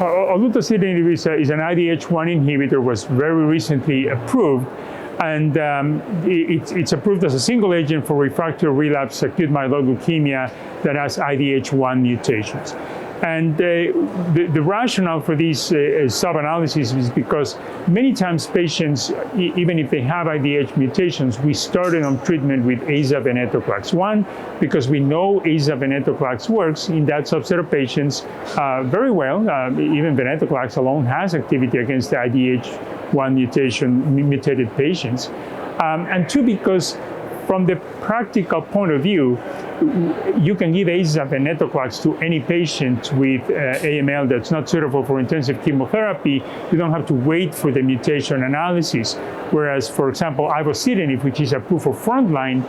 Olutasidenib is an IDH-1 inhibitor, was very recently approved, and it's approved as a single agent for refractory relapsed acute myeloid leukemia that has IDH-1 mutations. And the rationale for these sub-analyses is because many times patients, even if they have IDH mutations, we started on treatment with aza-venetoclax. One, because we know aza-venetoclax works in that subset of patients very well. Even venetoclax alone has activity against the IDH-1 mutated patients. And two, because from the practical point of view, you can give aza-venetoclax to any patient with AML that's not suitable for intensive chemotherapy. You don't have to wait for the mutation analysis. Whereas, for example, ivosidenib, which is approved for frontline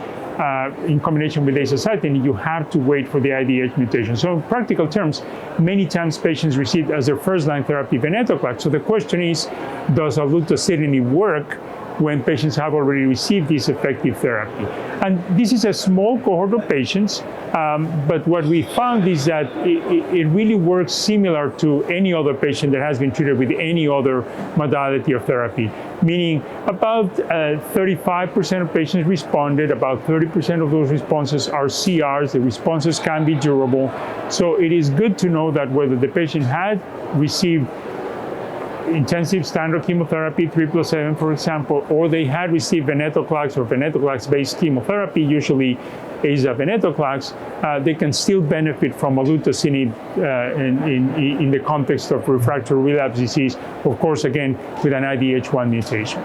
in combination with azacitidine, you have to wait for the IDH mutation. So in practical terms, many times patients receive as their first-line therapy venetoclax. So the question is, does olutasidenib work when patients have already received this effective therapy? And this is a small cohort of patients, but what we found is that it really works similar to any other patient that has been treated with any other modality of therapy, meaning about 35% of patients responded, about 30% of those responses are CRs, the responses can be durable. So it is good to know that whether the patient had received intensive standard chemotherapy, 3+7, for example, or they had received venetoclax or venetoclax-based chemotherapy, usually aza-venetoclax, they can still benefit from olutasidenib in the context of refractory relapse disease, of course, again, with an IDH-1 mutation.